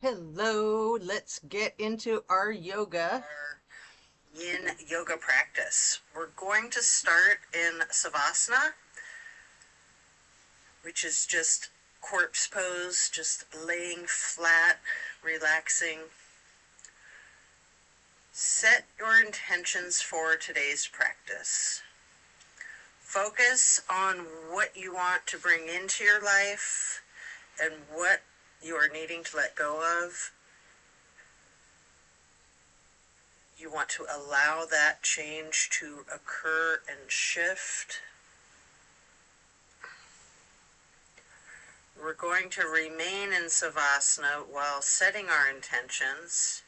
Hello, let's get into our yoga. Our yin yoga practice. We're going to start in Savasana, which is just corpse pose, just laying flat, relaxing. Set your intentions for today's practice. Focus on what you want to bring into your life and what you are needing to let go of. You want to allow that change to occur and shift. We're going to remain in Savasana while setting our intentions.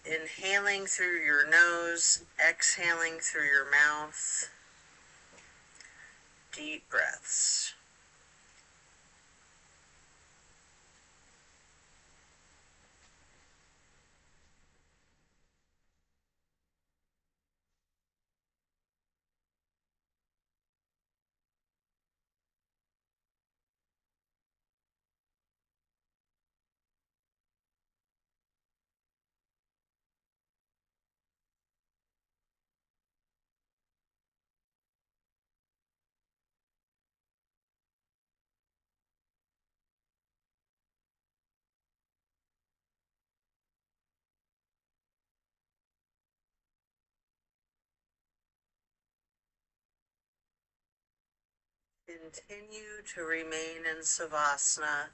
Inhaling through your nose, exhaling through your mouth. Deep breaths. Continue to remain in Savasana,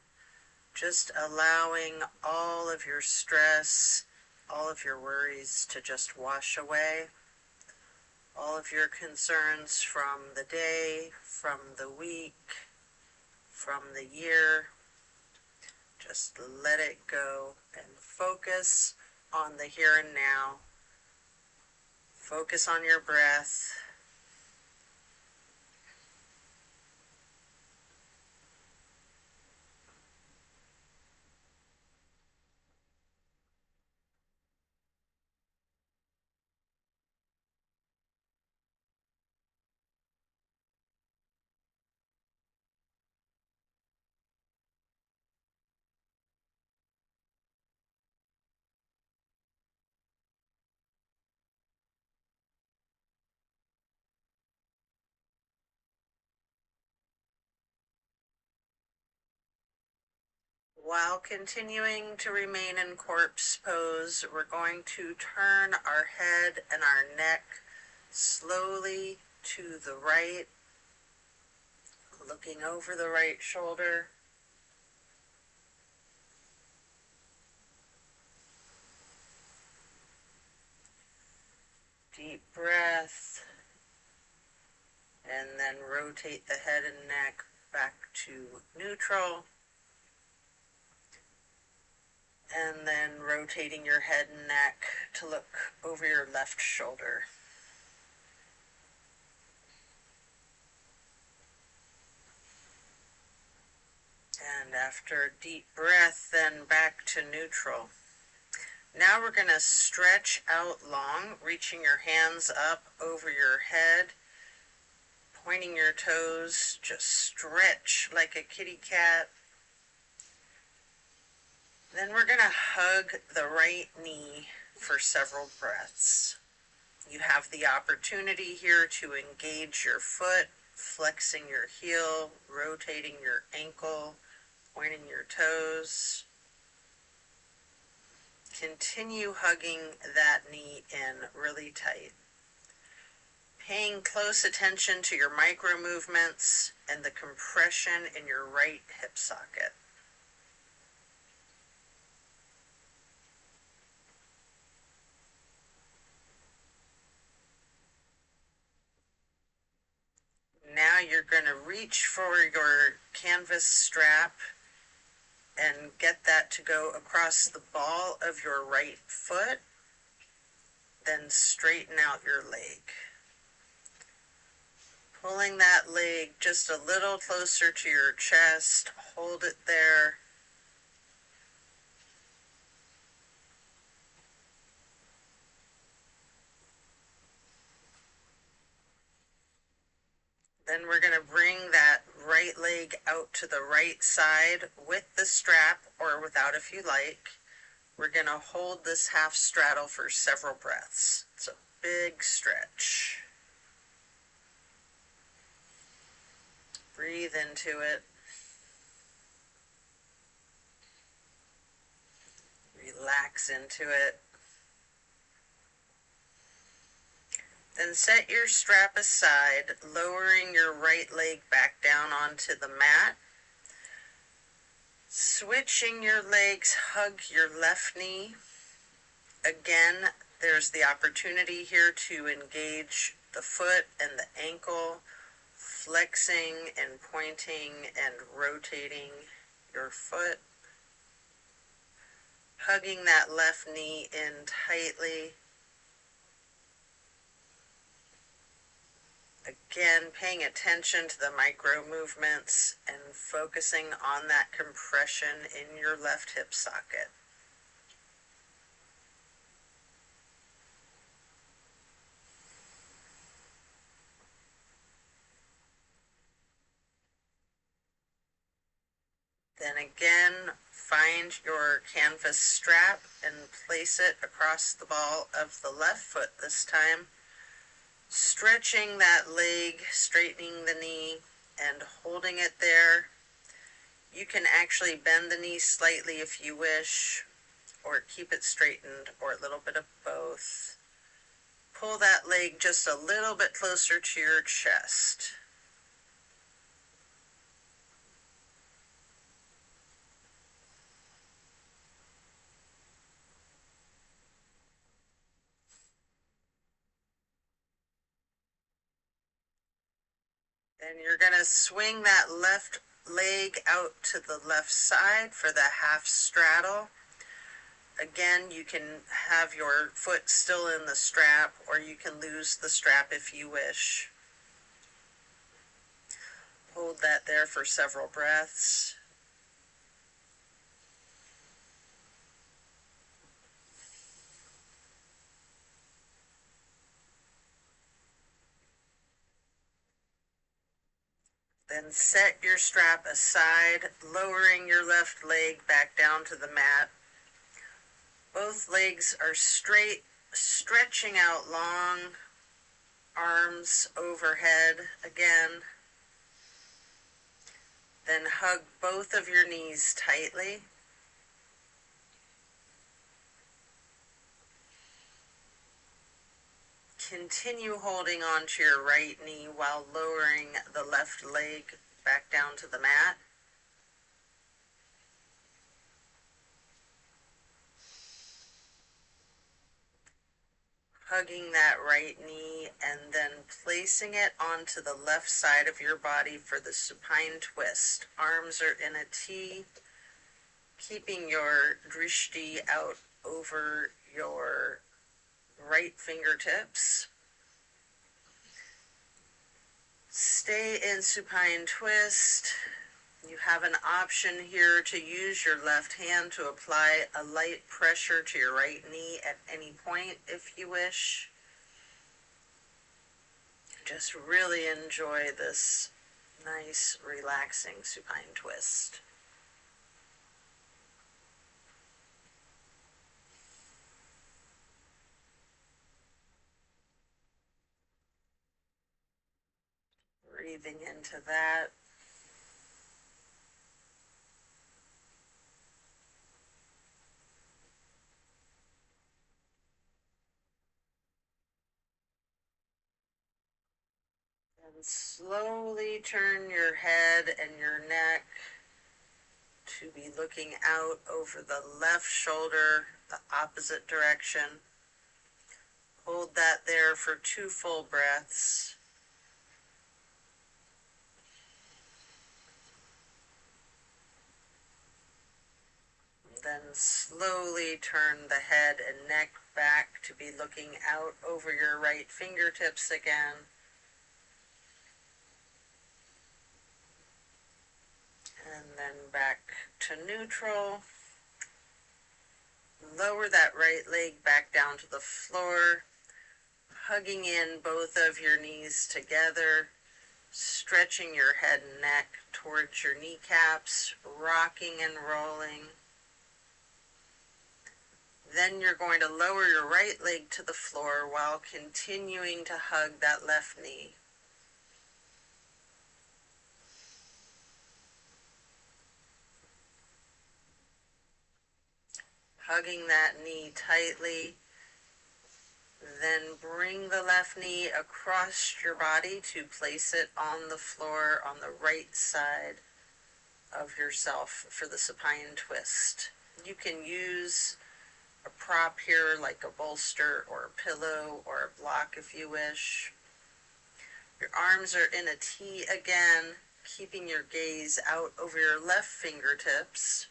just allowing all of your stress, all of your worries to just wash away. All of your concerns from the day, from the week, from the year. Just let it go and focus on the here and now. Focus on your breath. While continuing to remain in corpse pose, we're going to turn our head and our neck slowly to the right, looking over the right shoulder. Deep breath, and then rotate the head and neck back to neutral. And then rotating your head and neck to look over your left shoulder. And after a deep breath, then back to neutral. Now we're going to stretch out long, reaching your hands up over your head, pointing your toes, just stretch like a kitty cat. Then we're going to hug the right knee for several breaths. You have the opportunity here to engage your foot, flexing your heel, rotating your ankle, pointing your toes. Continue hugging that knee in really tight. Paying close attention to your micro movements and the compression in your right hip socket. Now you're going to reach for your canvas strap and get that to go across the ball of your right foot. Then straighten out your leg. Pulling that leg just a little closer to your chest. Hold it there. Then we're going to bring that right leg out to the right side with the strap or without if you like. We're going to hold this half straddle for several breaths. It's a big stretch. Breathe into it. Relax into it. Then set your strap aside, lowering your right leg back down onto the mat. Switching your legs, hug your left knee. Again, there's the opportunity here to engage the foot and the ankle, flexing and pointing and rotating your foot. Hugging that left knee in tightly. Again, paying attention to the micro movements and focusing on that compression in your left hip socket. Then again, find your canvas strap and place it across the ball of the left foot this time. Stretching that leg, straightening the knee, and holding it there. You can actually bend the knee slightly if you wish, or keep it straightened, or a little bit of both. Pull that leg just a little bit closer to your chest. Then you're going to swing that left leg out to the left side for the half straddle. Again, you can have your foot still in the strap, or you can lose the strap if you wish. Hold that there for several breaths. Then set your strap aside, lowering your left leg back down to the mat. Both legs are straight, stretching out long, arms overhead again. Then hug both of your knees tightly. Continue holding on to your right knee while lowering the left leg back down to the mat. Hugging that right knee and then placing it onto the left side of your body for the supine twist. Arms are in a T, keeping your drishti out over your right fingertips. Stay in supine twist. You have an option here to use your left hand to apply a light pressure to your right knee at any point if you wish. Just really enjoy this nice, relaxing supine twist. Breathing into that. And slowly turn your head and your neck to be looking out over the left shoulder, the opposite direction. Hold that there for 2 full breaths. Then slowly turn the head and neck back to be looking out over your right fingertips again. And then back to neutral. Lower that right leg back down to the floor, hugging in both of your knees together. Stretching your head and neck towards your kneecaps, rocking and rolling. Then you're going to lower your right leg to the floor while continuing to hug that left knee. Hugging that knee tightly. Then bring the left knee across your body to place it on the floor on the right side of yourself for the supine twist. You can use a prop here like a bolster or a pillow or a block if you wish. Your arms are in a T again, keeping your gaze out over your left fingertips.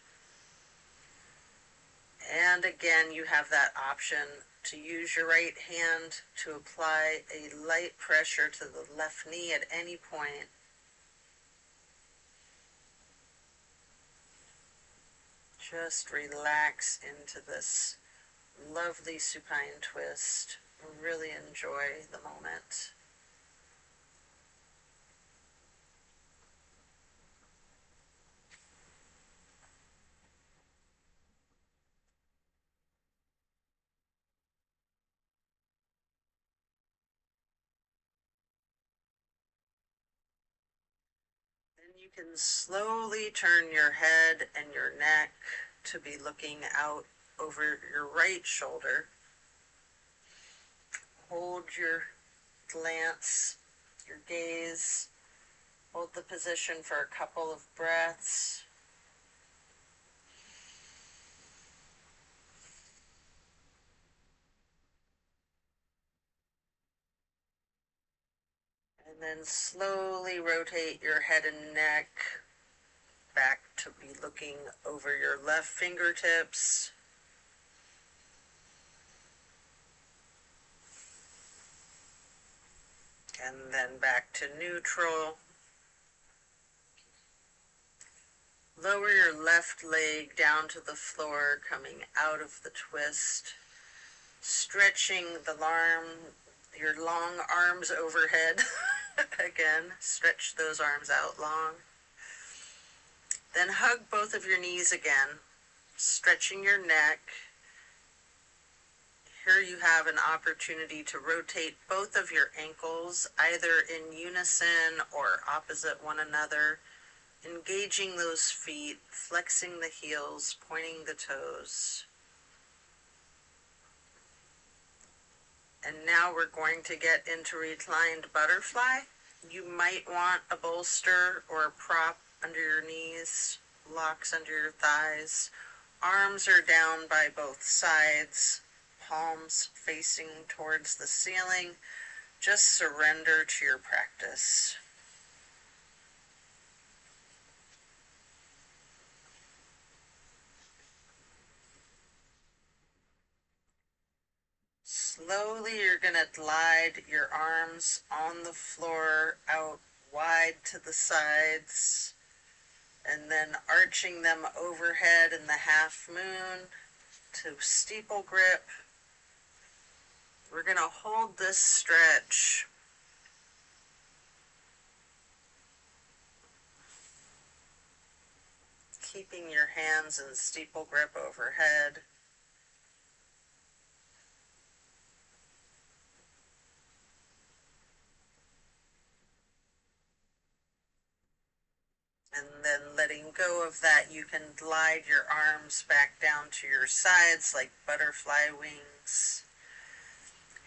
And again, you have that option to use your right hand to apply a light pressure to the left knee at any point. Just relax into this lovely supine twist. Really enjoy the moment. Then you can slowly turn your head and your neck to be looking out over your right shoulder. Hold your glance, your gaze. Hold the position for a couple of breaths. And then slowly rotate your head and neck back to be looking over your left fingertips. And then back to neutral. Lower your left leg down to the floor, coming out of the twist. Stretching your long arms overhead. Again, stretch those arms out long. Then hug both of your knees again, stretching your neck. Here you have an opportunity to rotate both of your ankles, either in unison or opposite one another, engaging those feet, flexing the heels, pointing the toes. And now we're going to get into reclined butterfly. You might want a bolster or a prop under your knees, blocks under your thighs. Arms are down by both sides, palms facing towards the ceiling. Just surrender to your practice. Slowly, you're going to glide your arms on the floor out wide to the sides, and then arching them overhead in the half moon to steeple grip. We're going to hold this stretch. Keeping your hands in steeple grip overhead. And then letting go of that, you can glide your arms back down to your sides like butterfly wings.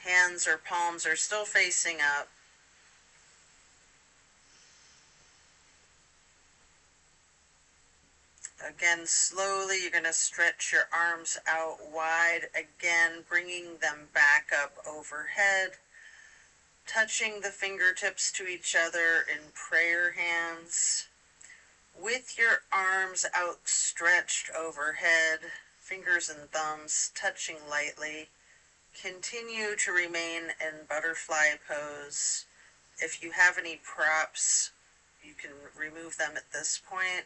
Hands or palms are still facing up. Again, slowly you're going to stretch your arms out wide, again bringing them back up overhead, touching the fingertips to each other in prayer hands. With your arms outstretched overhead, fingers and thumbs touching lightly, continue to remain in butterfly pose. If you have any props, you can remove them at this point.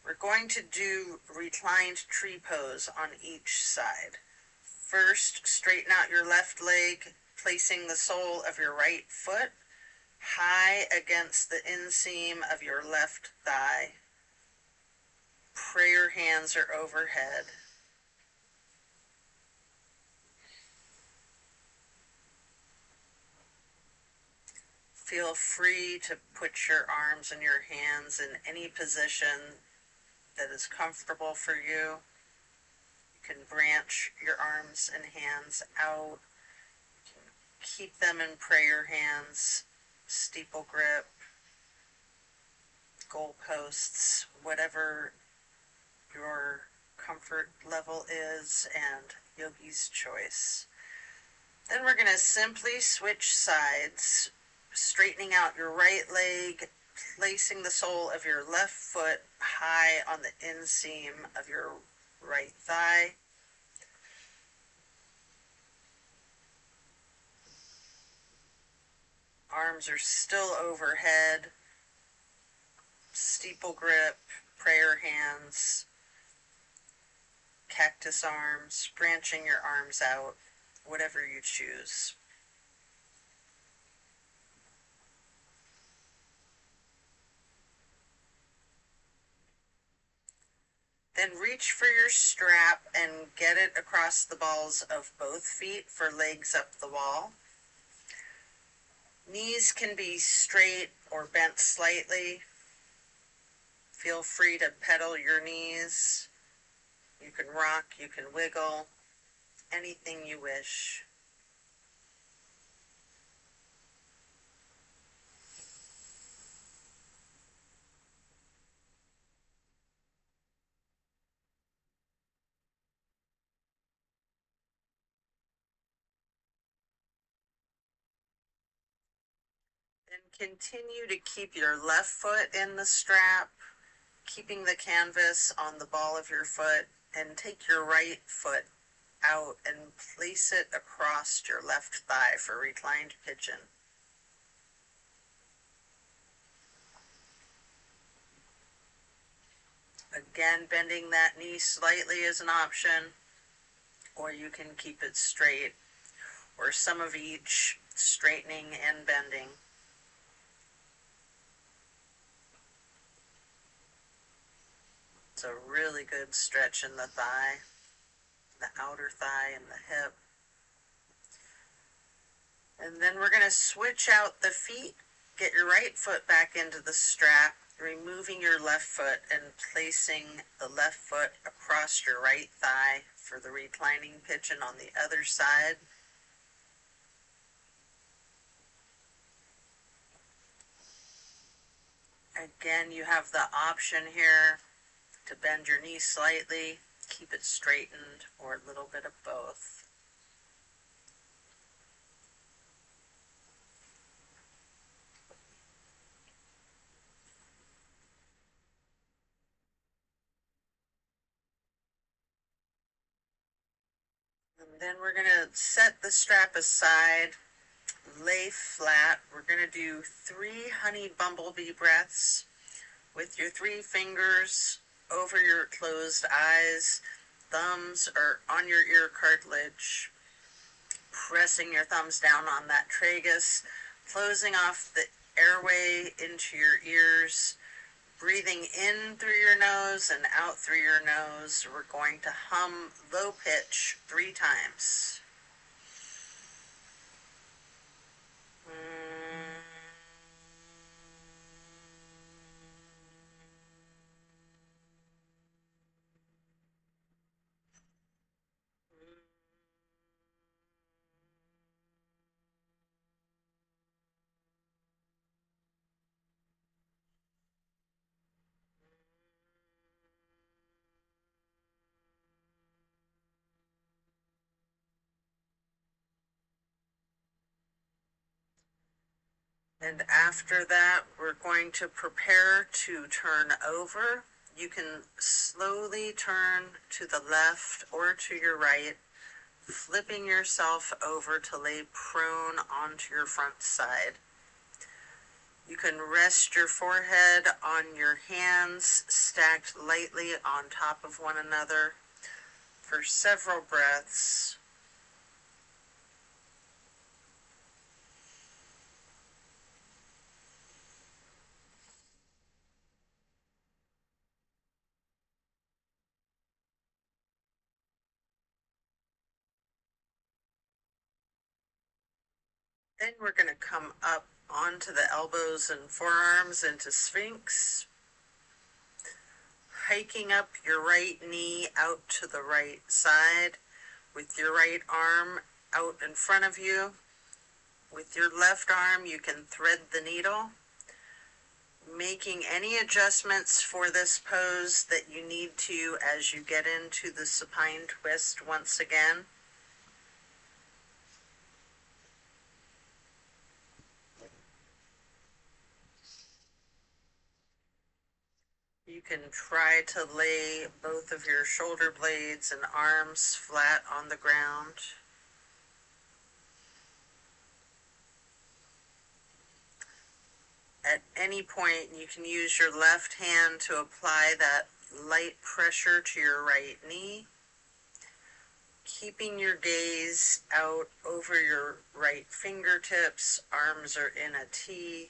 We're going to do reclined tree pose on each side. First, straighten out your left leg, placing the sole of your right foot high against the inseam of your left thigh. Prayer hands are overhead. Feel free to put your arms and your hands in any position that is comfortable for you. You can branch your arms and hands out. You can keep them in prayer hands, steeple grip, goalposts, whatever your comfort level is and yogi's choice. Then we're going to simply switch sides, straightening out your right leg, placing the sole of your left foot high on the inseam of your right thigh. Arms are still overhead, steeple grip, prayer hands, cactus arms, branching your arms out, whatever you choose. Then reach for your strap and get it across the balls of both feet for legs up the wall. Knees can be straight or bent slightly. Feel free to pedal your knees. You can rock, you can wiggle, anything you wish. Then continue to keep your left foot in the strap, keeping the canvas on the ball of your foot, and take your right foot out and place it across your left thigh for reclined pigeon. Again, bending that knee slightly is an option, or you can keep it straight, or some of each, straightening and bending. It's a really good stretch in the thigh, the outer thigh and the hip. And then we're going to switch out the feet. Get your right foot back into the strap, removing your left foot and placing the left foot across your right thigh for the reclining pigeon on the other side. Again, you have the option here to bend your knee slightly, keep it straightened, or a little bit of both. And then we're going to set the strap aside, lay flat. We're going to do 3 honey bumblebee breaths with your 3 fingers over your closed eyes. Thumbs are on your ear cartilage, pressing your thumbs down on that tragus, closing off the airway into your ears, breathing in through your nose and out through your nose. We're going to hum low pitch 3 times. And after that, we're going to prepare to turn over. You can slowly turn to the left or to your right, flipping yourself over to lay prone onto your front side. You can rest your forehead on your hands, stacked lightly on top of one another for several breaths. Then we're going to come up onto the elbows and forearms into Sphinx, hiking up your right knee out to the right side with your right arm out in front of you. With your left arm, you can thread the needle, making any adjustments for this pose that you need to as you get into the supine twist once again. You can try to lay both of your shoulder blades and arms flat on the ground. At any point, you can use your left hand to apply that light pressure to your right knee, keeping your gaze out over your right fingertips. Arms are in a T.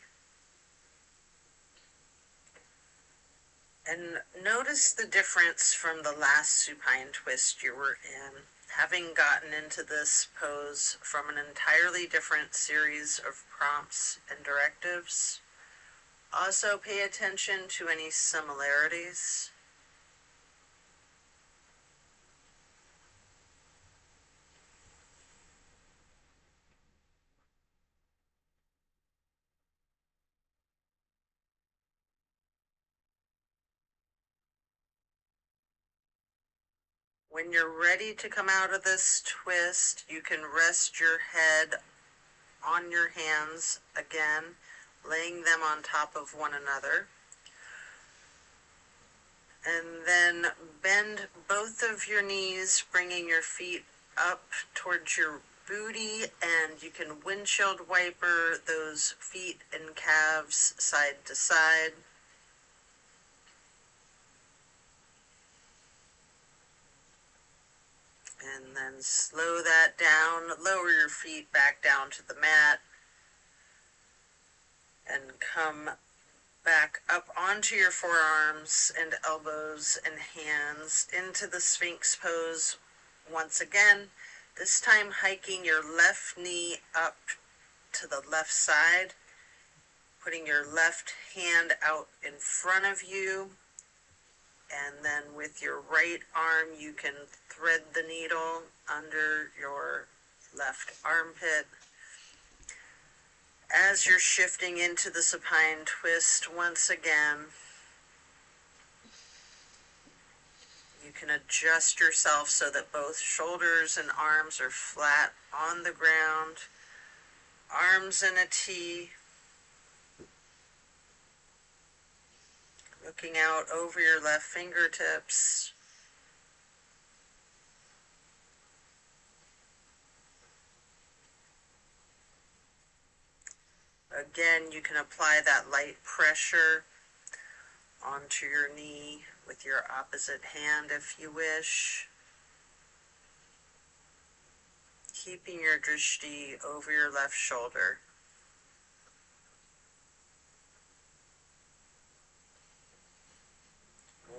And notice the difference from the last supine twist you were in, having gotten into this pose from an entirely different series of prompts and directives. Also pay attention to any similarities. When you're ready to come out of this twist, you can rest your head on your hands again, laying them on top of one another. And then bend both of your knees, bringing your feet up towards your booty, and you can windshield wiper those feet and calves side to side. And then slow that down, lower your feet back down to the mat, and come back up onto your forearms and elbows and hands into the Sphinx pose once again, this time hiking your left knee up to the left side, putting your left hand out in front of you, and then with your right arm you can thread the needle under your left armpit. As you're shifting into the supine twist once again, you can adjust yourself so that both shoulders and arms are flat on the ground, arms in a T, looking out over your left fingertips. Again, you can apply that light pressure onto your knee with your opposite hand if you wish, keeping your drishti over your left shoulder.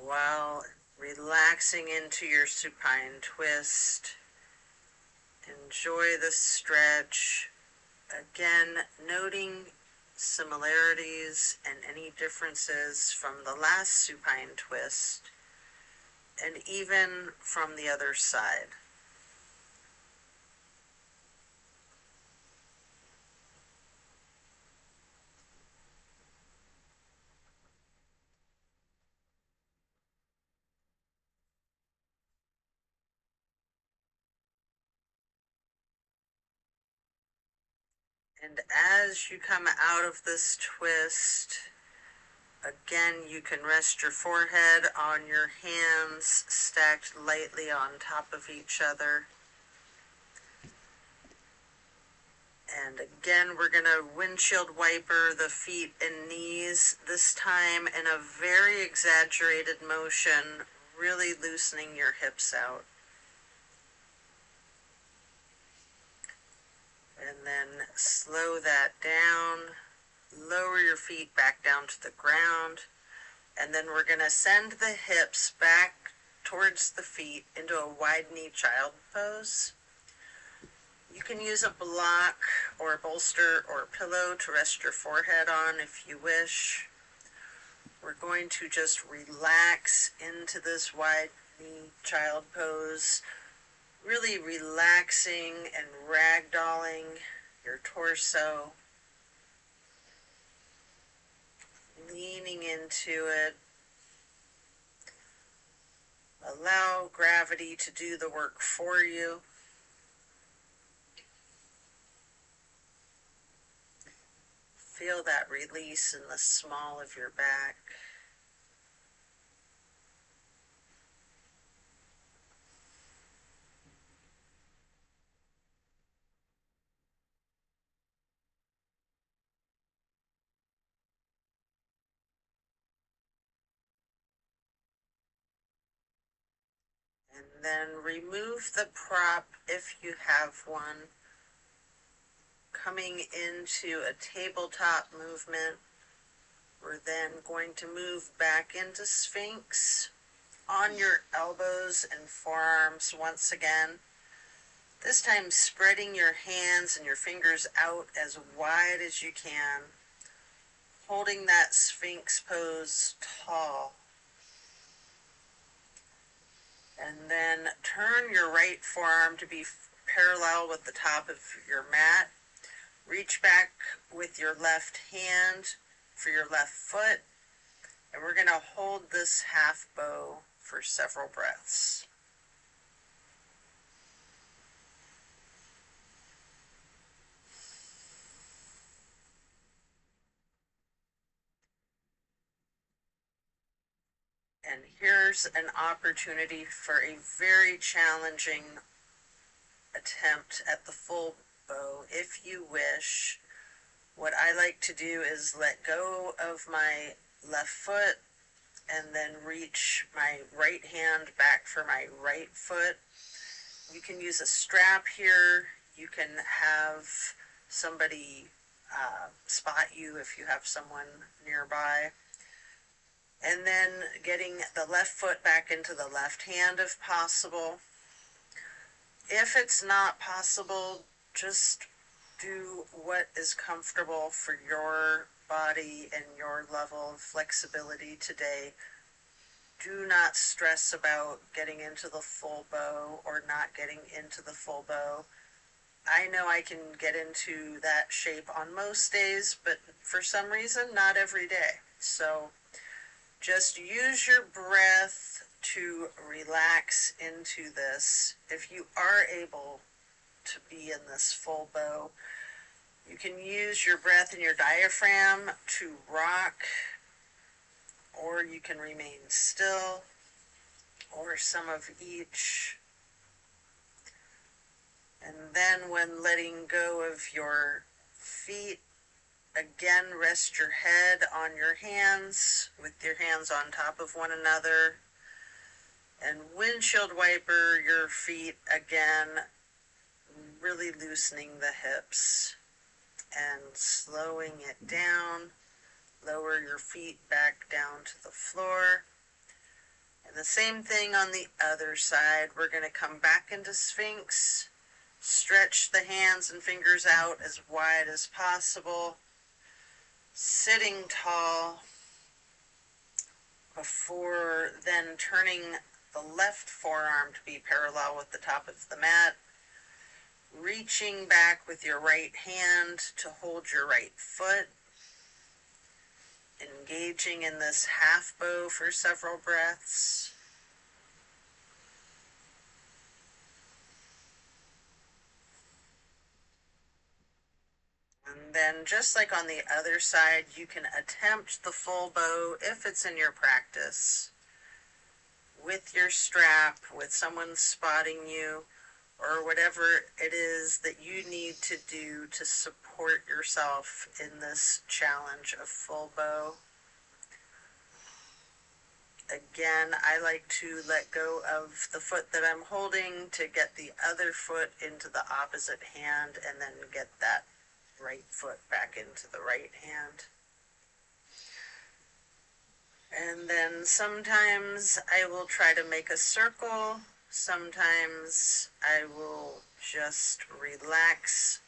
While relaxing into your supine twist, enjoy the stretch. Again, noting similarities and any differences from the last supine twist, and even from the other side. And as you come out of this twist, again, you can rest your forehead on your hands stacked lightly on top of each other. And again, we're going to windshield wiper the feet and knees, this time in a very exaggerated motion, really loosening your hips out. And then slow that down, lower your feet back down to the ground, and then we're going to send the hips back towards the feet into a wide knee child pose. You can use a block or a bolster or a pillow to rest your forehead on if you wish. We're going to just relax into this wide knee child pose, really relaxing and ragdolling your torso, leaning into it. Allow gravity to do the work for you. Feel that release in the small of your back. And then remove the prop if you have one. Coming into a tabletop movement, we're then going to move back into Sphinx on your elbows and forearms once again. This time spreading your hands and your fingers out as wide as you can, holding that Sphinx pose tall. And then turn your right forearm to be parallel with the top of your mat. Reach back with your left hand for your left foot, and we're going to hold this half bow for several breaths. And here's an opportunity for a very challenging attempt at the full bow if you wish. What I like to do is let go of my left foot and then reach my right hand back for my right foot. You can use a strap here. You can have somebody spot you if you have someone nearby. And then getting the left foot back into the left hand if possible. If it's not possible, just do what is comfortable for your body and your level of flexibility today. Do not stress about getting into the full bow or not getting into the full bow. I know I can get into that shape on most days, but for some reason, not every day. So just use your breath to relax into this. If you are able to be in this full bow, you can use your breath and your diaphragm to rock, or you can remain still, or some of each. And then when letting go of your feet, again, rest your head on your hands with your hands on top of one another. And windshield wiper your feet again, really loosening the hips and slowing it down. Lower your feet back down to the floor. And the same thing on the other side. We're going to come back into Sphinx. Stretch the hands and fingers out as wide as possible. Sitting tall before then turning the left forearm to be parallel with the top of the mat. Reaching back with your right hand to hold your right foot. Engaging in this half bow for several breaths. And then just like on the other side, you can attempt the full bow if it's in your practice, with your strap, with someone spotting you, or whatever it is that you need to do to support yourself in this challenge of full bow. Again, I like to let go of the foot that I'm holding to get the other foot into the opposite hand and then get that right foot back into the right hand. And then sometimes I will try to make a circle Sometimes I will just relax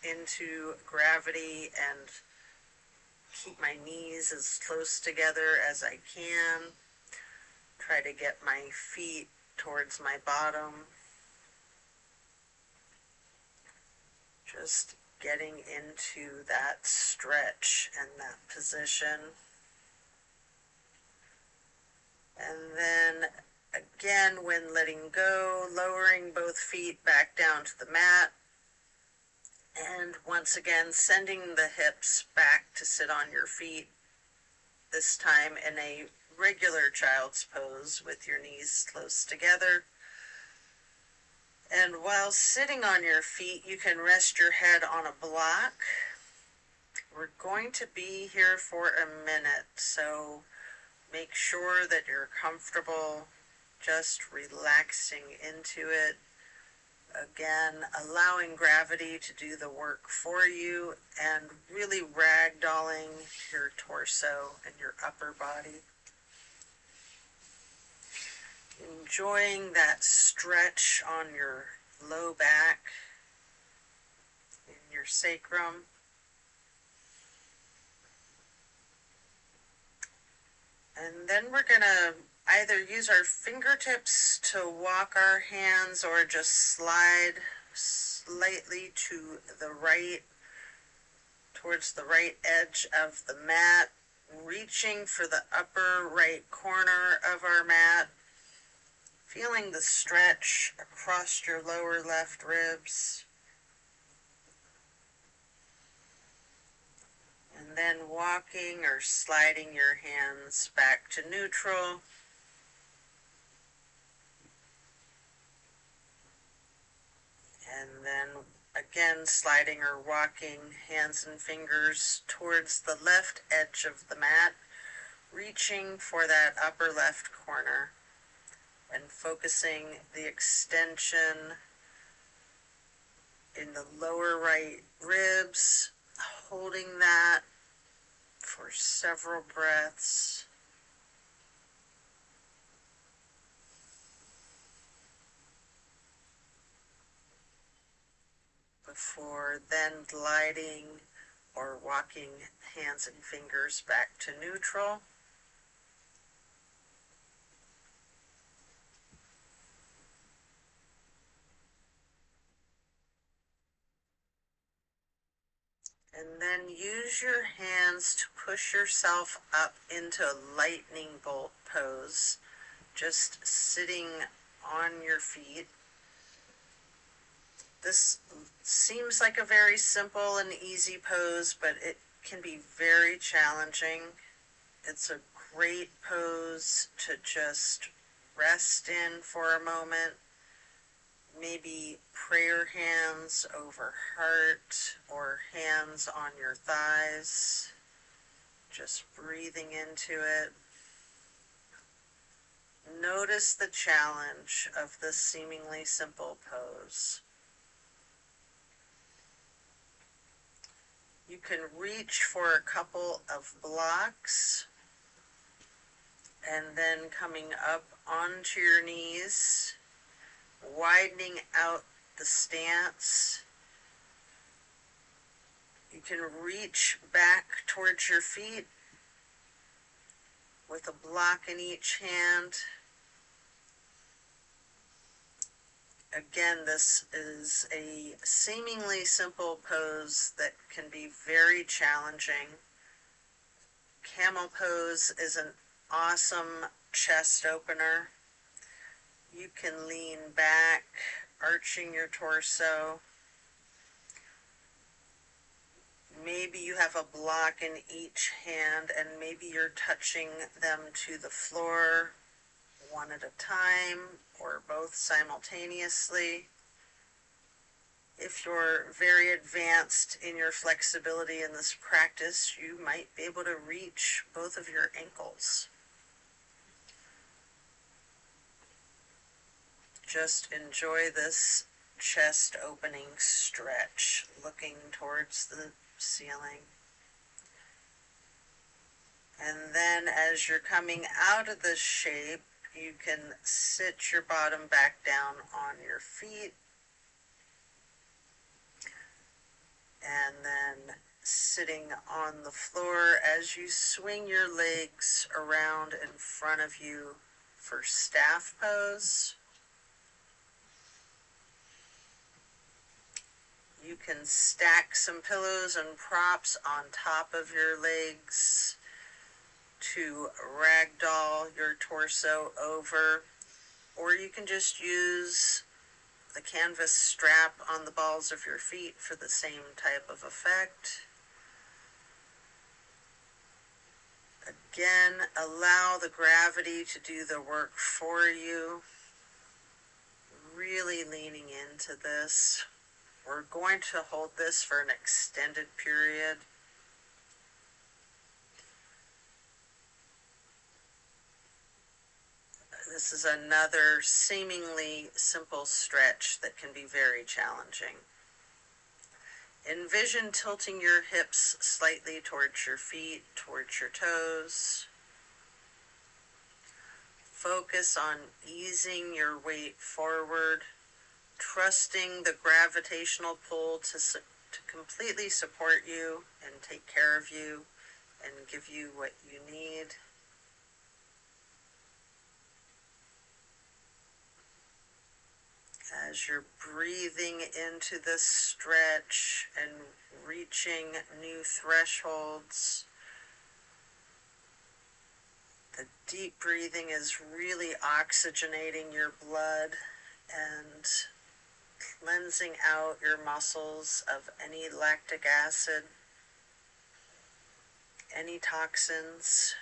into gravity and keep my knees as close together as I can. Try to get my feet towards my bottom. Just getting into that stretch and that position. And then again, when letting go, lowering both feet back down to the mat. And once again, sending the hips back to sit on your feet, this time in a regular child's pose with your knees close together. And while sitting on your feet, you can rest your head on a block. We're going to be here for a minute, so make sure that you're comfortable, just relaxing into it. Again, allowing gravity to do the work for you and really ragdolling your torso and your upper body. Enjoying that stretch on your low back, in your sacrum. And then we're going to either use our fingertips to walk our hands or just slide slightly to the right, towards the right edge of the mat, reaching for the upper right corner of our mat, feeling the stretch across your lower left ribs. And then walking or sliding your hands back to neutral. And then again, sliding or walking hands and fingers towards the left edge of the mat, reaching for that upper left corner and focusing the extension in the lower right ribs, holding that for several breaths. Before then gliding or walking hands and fingers back to neutral. And then use your hands to push yourself up into a lightning bolt pose, just sitting on your feet. This seems like a very simple and easy pose, but it can be very challenging. It's a great pose to just rest in for a moment. Maybe prayer hands over heart or hands on your thighs. Just breathing into it. Notice the challenge of this seemingly simple pose. You can reach for a couple of blocks and then coming up onto your knees, widening out the stance. You can reach back towards your feet with a block in each hand. Again, this is a seemingly simple pose that can be very challenging. Camel pose is an awesome chest opener. You can lean back, arching your torso. Maybe you have a block in each hand and maybe you're touching them to the floor one at a time or both simultaneously. If you're very advanced in your flexibility in this practice, you might be able to reach both of your ankles. Just enjoy this chest opening stretch, looking towards the ceiling. And then as you're coming out of this shape, you can sit your bottom back down on your feet, and then sitting on the floor as you swing your legs around in front of you for staff pose. You can stack some pillows and props on top of your legs to ragdoll your torso over, or you can just use the canvas strap on the balls of your feet for the same type of effect. Again, allow the gravity to do the work for you, really leaning into this. We're going to hold this for an extended period. This is another seemingly simple stretch that can be very challenging. Envision tilting your hips slightly towards your feet, towards your toes. Focus on easing your weight forward, trusting the gravitational pull to completely support you and take care of you and give you what you need. As you're breathing into this stretch and reaching new thresholds, the deep breathing is really oxygenating your blood and cleansing out your muscles of any lactic acid, any toxins.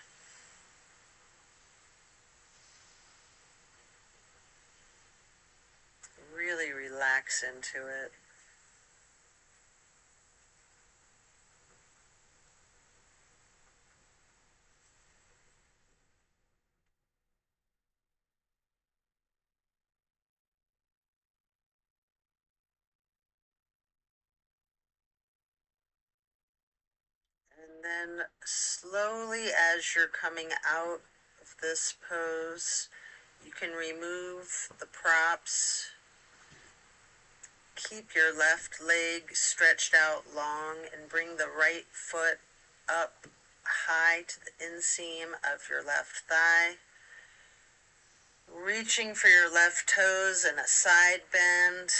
Really relax into it. And then slowly, as you're coming out of this pose, you can remove the props. Keep your left leg stretched out long and bring the right foot up high to the inseam of your left thigh. Reaching for your left toes in a side bend.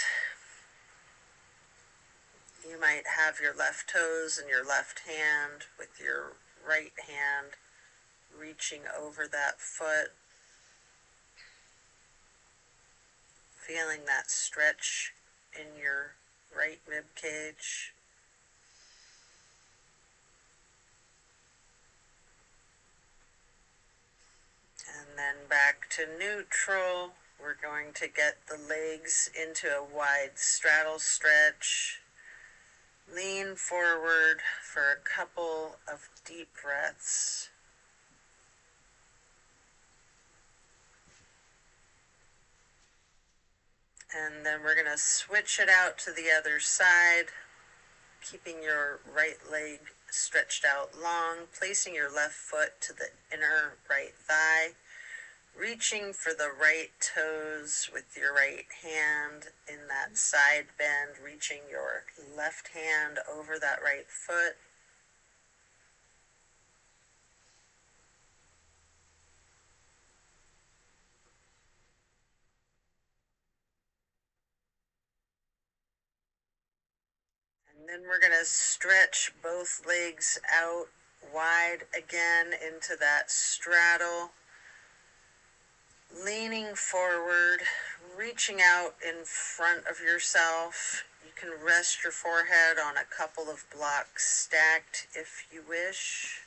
You might have your left toes in your left hand with your right hand reaching over that foot. Feeling that stretch in your right rib cage. And then back to neutral. We're going to get the legs into a wide straddle stretch. Lean forward for a couple of deep breaths. And then we're going to switch it out to the other side, keeping your right leg stretched out long, placing your left foot to the inner right thigh, reaching for the right toes with your right hand in that side bend, reaching your left hand over that right foot. And then we're going to stretch both legs out wide again into that straddle. Leaning forward, reaching out in front of yourself. You can rest your forehead on a couple of blocks stacked if you wish.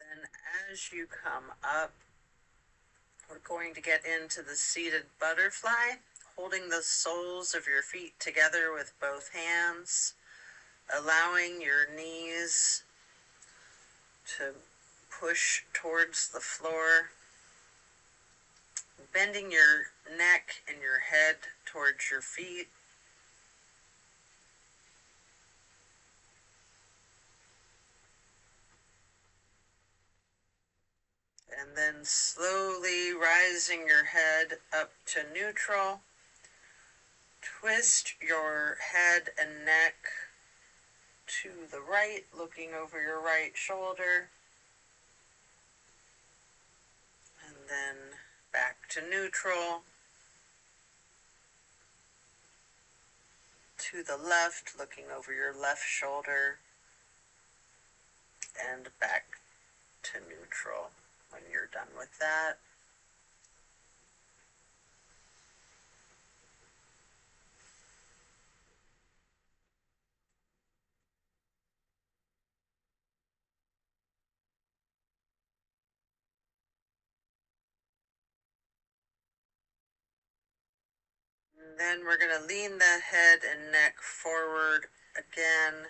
Then as you come up, we're going to get into the seated butterfly, holding the soles of your feet together with both hands, allowing your knees to push towards the floor, bending your neck and your head towards your feet. And then slowly rising your head up to neutral. Twist your head and neck to the right, looking over your right shoulder. And then back to neutral. To the left, looking over your left shoulder. And back to neutral when you're done with that. And then we're going to lean the head and neck forward again,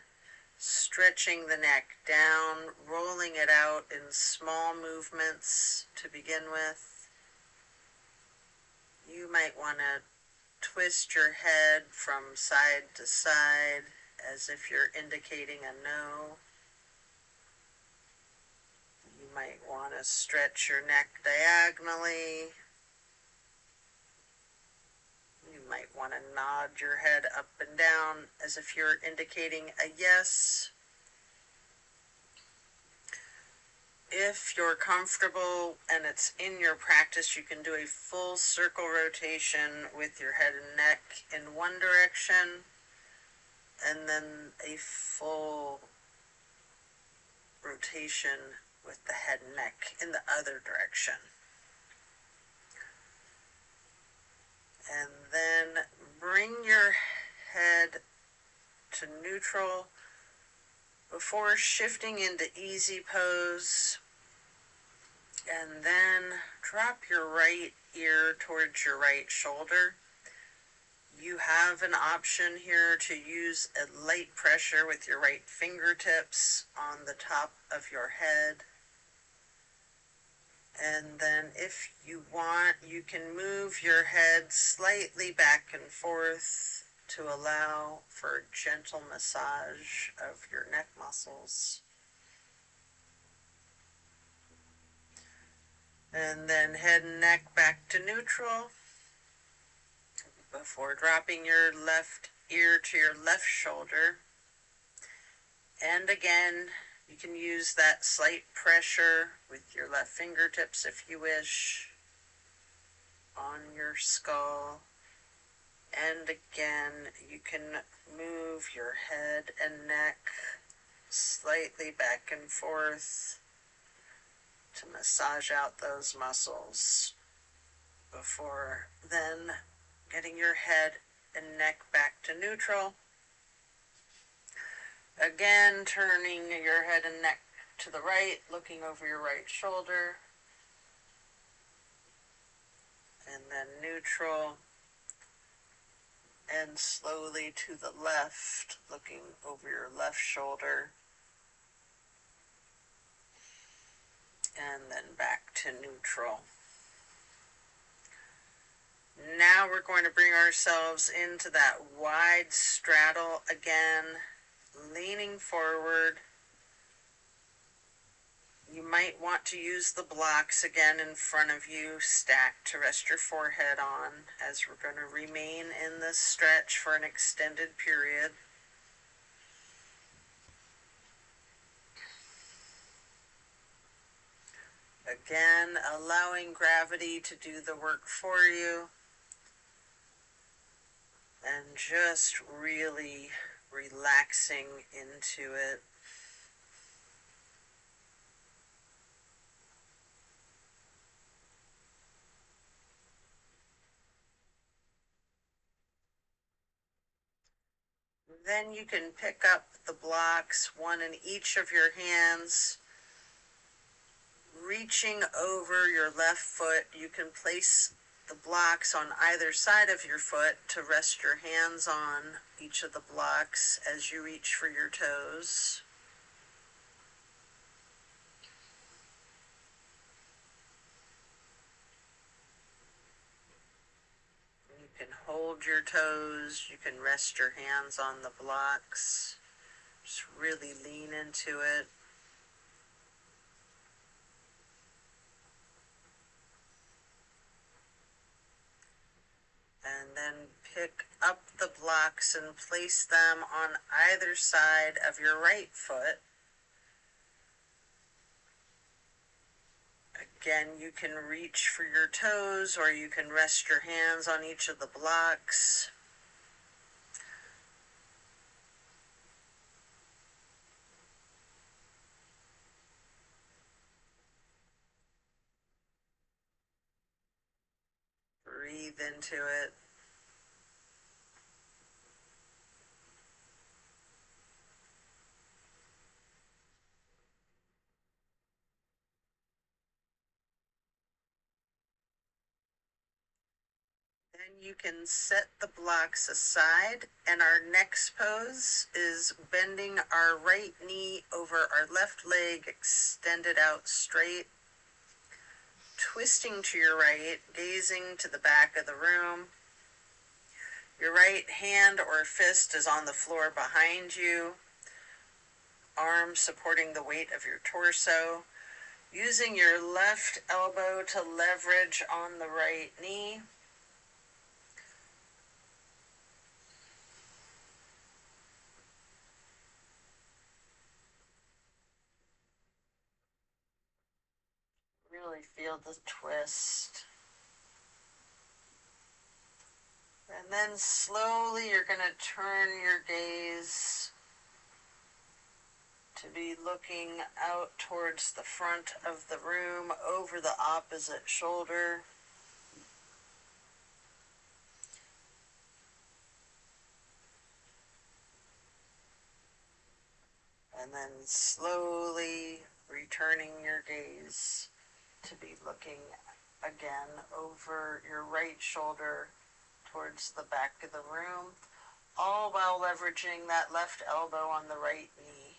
stretching the neck down, rolling it out in small movements to begin with. You might want to twist your head from side to side as if you're indicating a no. You might want to stretch your neck diagonally. You might want to nod your head up and down as if you're indicating a yes. If you're comfortable and it's in your practice, you can do a full circle rotation with your head and neck in one direction, and then a full rotation with the head and neck in the other direction. And then bring your head to neutral before shifting into easy pose. And then drop your right ear towards your right shoulder. You have an option here to use a light pressure with your right fingertips on the top of your head. And then if you want, you can move your head slightly back and forth to allow for a gentle massage of your neck muscles. And then head and neck back to neutral before dropping your left ear to your left shoulder. And again, you can use that slight pressure with your left fingertips if you wish on your skull. And again, you can move your head and neck slightly back and forth to massage out those muscles before then getting your head and neck back to neutral. Again, turning your head and neck to the right, looking over your right shoulder, and then neutral, and slowly to the left, looking over your left shoulder, and then back to neutral. Now we're going to bring ourselves into that wide straddle again, leaning forward. You might want to use the blocks again in front of you, stacked to rest your forehead on, as we're going to remain in this stretch for an extended period. Again, allowing gravity to do the work for you, and just really relaxing into it. Then you can pick up the blocks, one in each of your hands. Reaching over your left foot, you can place the blocks on either side of your foot to rest your hands on each of the blocks as you reach for your toes. can hold your toes, you can rest your hands on the blocks, just really lean into it. And then pick up the blocks and place them on either side of your right foot. Again, you can reach for your toes or you can rest your hands on each of the blocks. Breathe into it. Then you can set the blocks aside, and our next pose is bending our right knee over our left leg, extended out straight, twisting to your right, gazing to the back of the room. Your right hand or fist is on the floor behind you, arm supporting the weight of your torso, using your left elbow to leverage on the right knee. Really feel the twist. And then slowly you're going to turn your gaze to be looking out towards the front of the room, over the opposite shoulder. And then slowly returning your gaze to be looking again over your right shoulder towards the back of the room, all while leveraging that left elbow on the right knee.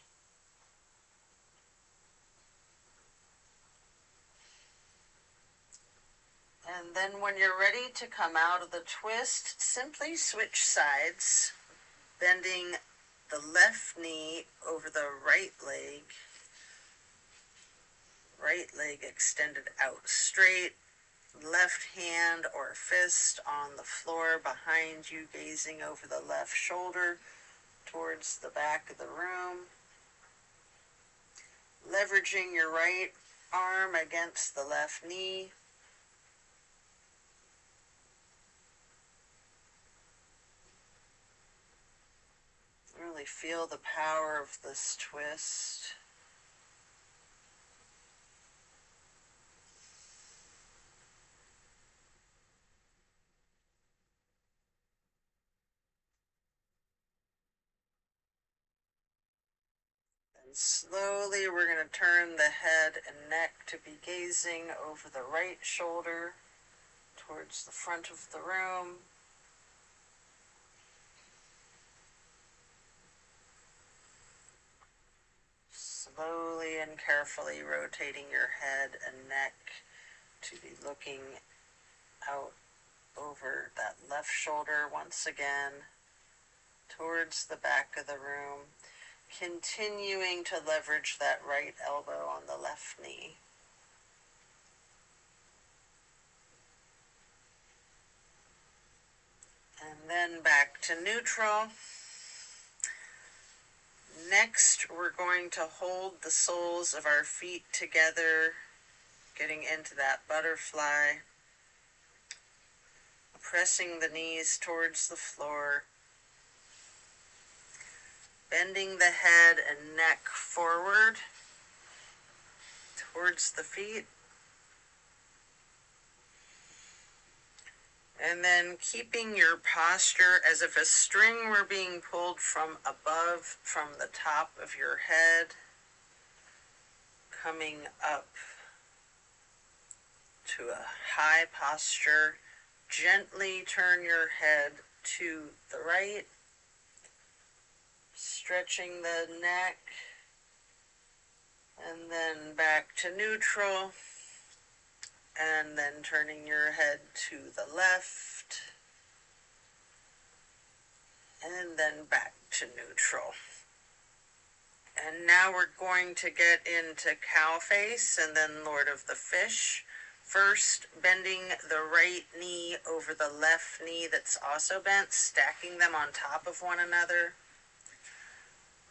And then when you're ready to come out of the twist, simply switch sides, bending the left knee over the right leg extended out straight, left hand or fist on the floor behind you, gazing over the left shoulder towards the back of the room, leveraging your right arm against the left knee. Really feel the power of this twist. And slowly we're going to turn the head and neck to be gazing over the right shoulder towards the front of the room. Slowly and carefully rotating your head and neck to be looking out over that left shoulder once again towards the back of the room, continuing to leverage that right elbow on the left knee. And then back to neutral. Next, we're going to hold the soles of our feet together, getting into that butterfly, pressing the knees towards the floor, bending the head and neck forward towards the feet, and then keeping your posture as if a string were being pulled from above, from the top of your head, coming up to a high posture. Gently turn your head to the right, stretching the neck, and then back to neutral, and then turning your head to the left, and then back to neutral. And now we're going to get into cow face and then Lord of the Fish. First, bending the right knee over the left knee that's also bent, stacking them on top of one another.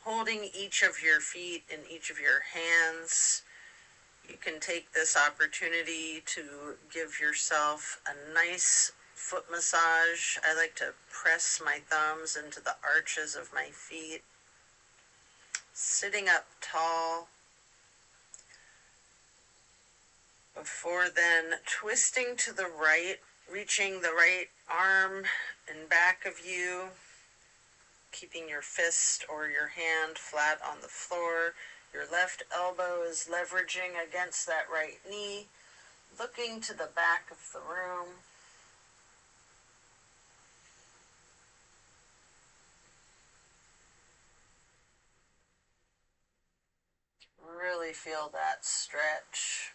Holding each of your feet in each of your hands. You can take this opportunity to give yourself a nice foot massage. I like to press my thumbs into the arches of my feet. Sitting up tall. Before then, twisting to the right, reaching the right arm in back of you, keeping your fist or your hand flat on the floor. Your left elbow is leveraging against that right knee, looking to the back of the room. Really feel that stretch.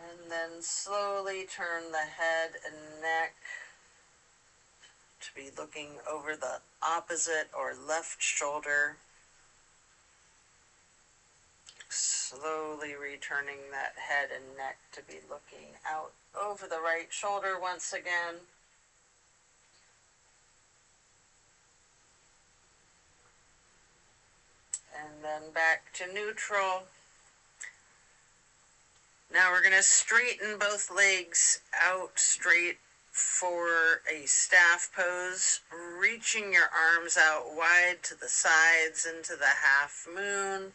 And then slowly turn the head and neck to be looking over the opposite or left shoulder. Slowly returning that head and neck to be looking out over the right shoulder once again. And then back to neutral. Now we're going to straighten both legs out straight for a staff pose, reaching your arms out wide to the sides into the half moon,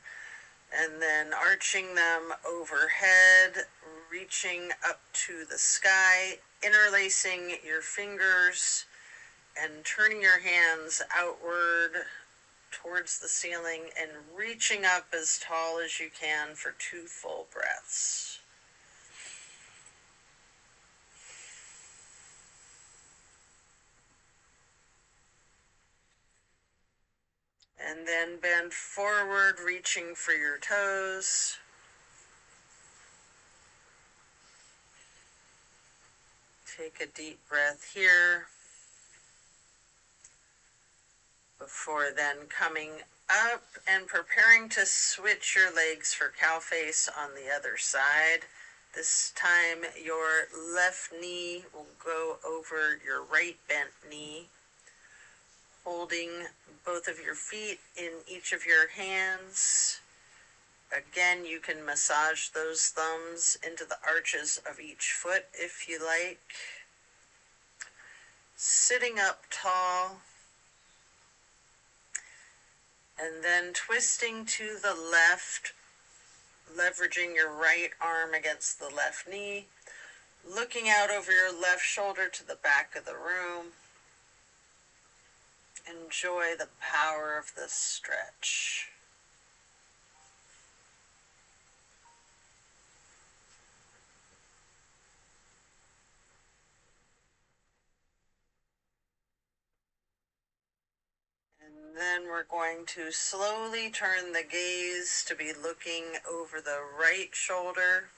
and then arching them overhead, reaching up to the sky, interlacing your fingers, and turning your hands outward towards the ceiling and reaching up as tall as you can for 2 full breaths. And then bend forward, reaching for your toes. Take a deep breath here. Before then coming up and preparing to switch your legs for cow face on the other side. This time your left knee will go over your right bent knee, holding both of your feet in each of your hands. Again, you can massage those thumbs into the arches of each foot if you like. Sitting up tall. And then twisting to the left, leveraging your right arm against the left knee, looking out over your left shoulder to the back of the room. Enjoy the power of this stretch. And then we're going to slowly turn the gaze to be looking over the right shoulder.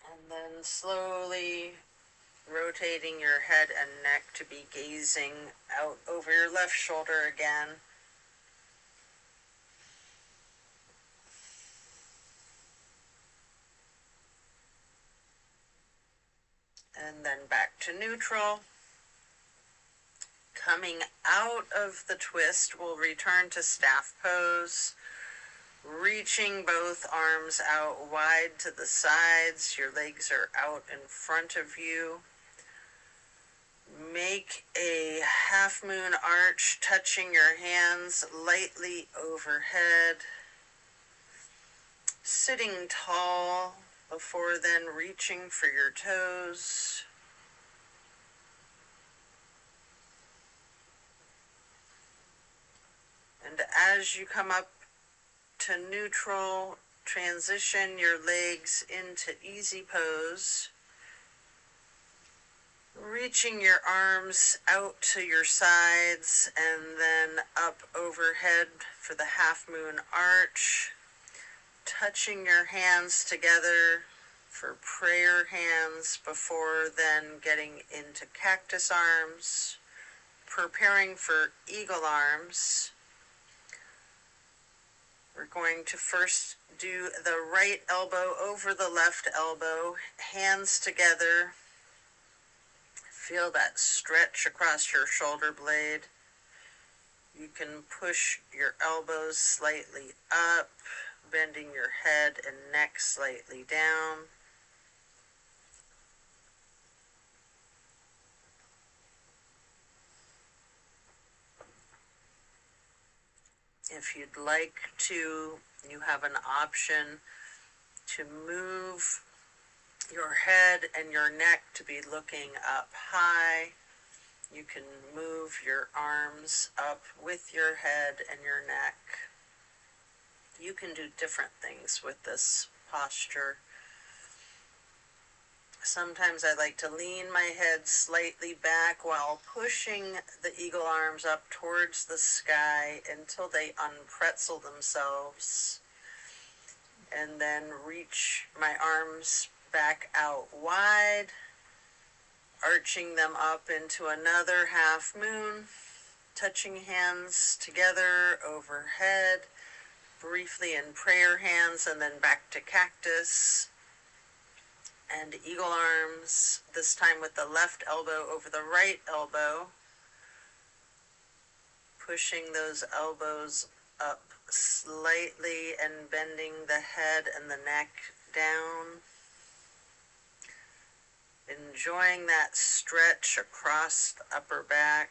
And then slowly rotating your head and neck to be gazing out over your left shoulder again. And then back to neutral. Coming out of the twist, we'll return to staff pose, reaching both arms out wide to the sides. Your legs are out in front of you. Make a half moon arch, touching your hands lightly overhead. Sitting tall before then reaching for your toes. And as you come up to neutral, transition your legs into easy pose. Reaching your arms out to your sides and then up overhead for the half moon arch. Touching your hands together for prayer hands before then getting into cactus arms. Preparing for eagle arms. We're going to first do the right elbow over the left elbow, hands together. Feel that stretch across your shoulder blade. You can push your elbows slightly up, bending your head and neck slightly down. If you'd like to, you have an option to move your head and your neck to be looking up high. You can move your arms up with your head and your neck. You can do different things with this posture. Sometimes I like to lean my head slightly back while pushing the eagle arms up towards the sky until they unpretzel themselves, and then reach my arms back out wide, arching them up into another half moon, touching hands together overhead, briefly in prayer hands, and then back to cactus. And eagle arms, this time with the left elbow over the right elbow, pushing those elbows up slightly and bending the head and the neck down. Enjoying that stretch across the upper back.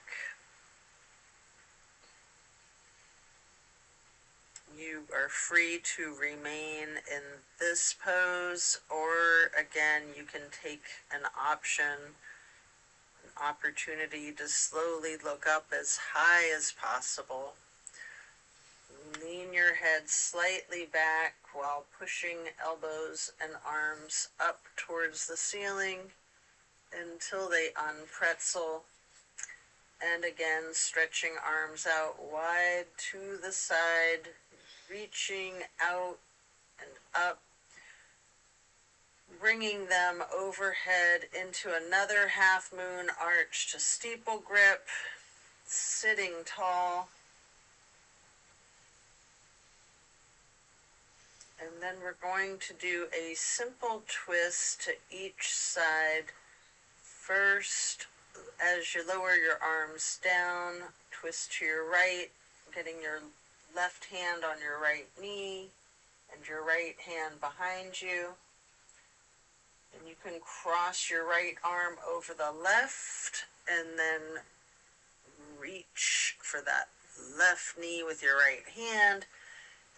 You are free to remain in this pose, or again, you can take an opportunity to slowly look up as high as possible. Lean your head slightly back while pushing elbows and arms up towards the ceiling until they unpretzel. And again, stretching arms out wide to the side, reaching out and up, bringing them overhead into another half moon arch to steeple grip, sitting tall. And then we're going to do a simple twist to each side. First, as you lower your arms down, twist to your right, getting your left hand on your right knee and your right hand behind you. And you can cross your right arm over the left and then reach for that left knee with your right hand,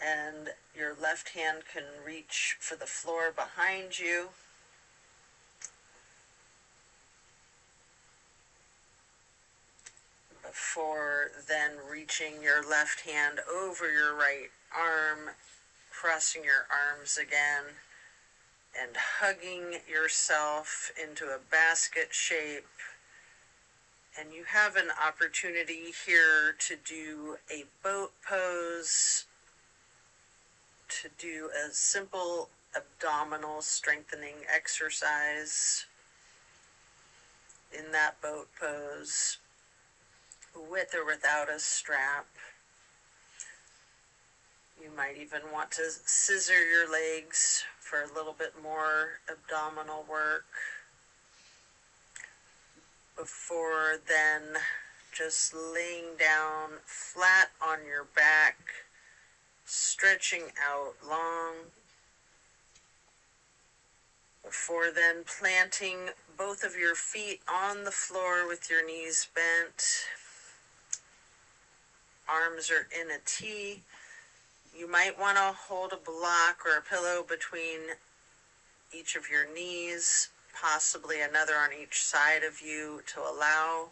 and your left hand can reach for the floor behind you. Before then reaching your left hand over your right arm, crossing your arms again, and hugging yourself into a basket shape. And you have an opportunity here to do a boat pose, to do a simple abdominal strengthening exercise in that boat pose, with or without a strap. You might even want to scissor your legs for a little bit more abdominal work. Before then, just laying down flat on your back, stretching out long. Before then, planting both of your feet on the floor with your knees bent. Arms are in a T. You might want to hold a block or a pillow between each of your knees, possibly another on each side of you, to allow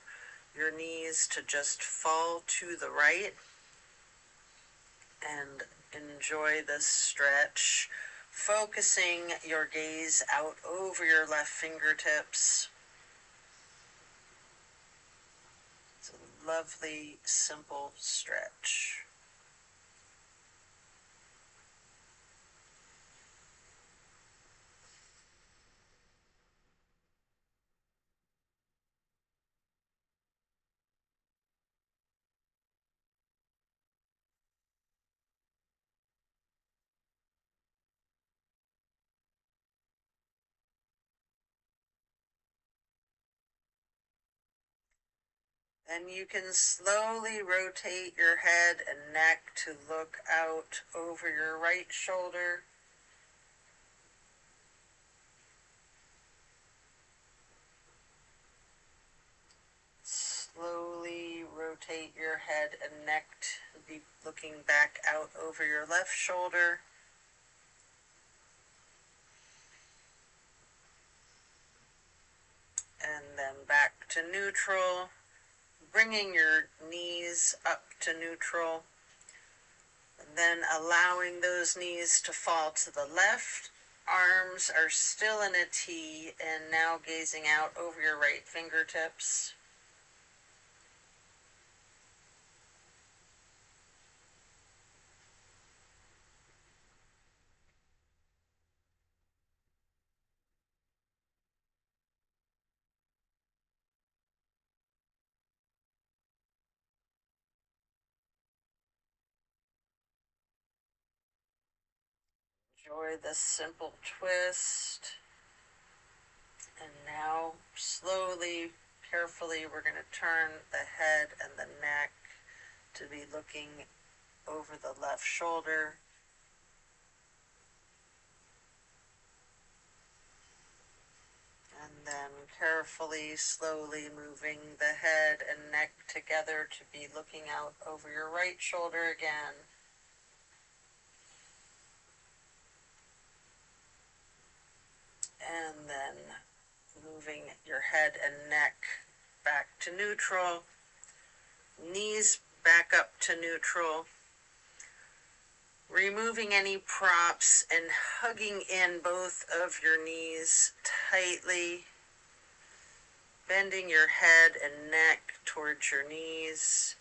your knees to just fall to the right. And enjoy this stretch, focusing your gaze out over your left fingertips. It's a lovely, simple stretch. And you can slowly rotate your head and neck to look out over your right shoulder. Slowly rotate your head and neck to be looking back out over your left shoulder. And then back to neutral, bringing your knees up to neutral, and then allowing those knees to fall to the left. Arms are still in a T, and now gazing out over your right fingertips. Enjoy this simple twist. And now, slowly, carefully, we're going to turn the head and the neck to be looking over the left shoulder. And then carefully, slowly moving the head and neck together to be looking out over your right shoulder again. And then moving your head and neck back to neutral. Knees back up to neutral. Removing any props and hugging in both of your knees tightly. Bending your head and neck towards your knees.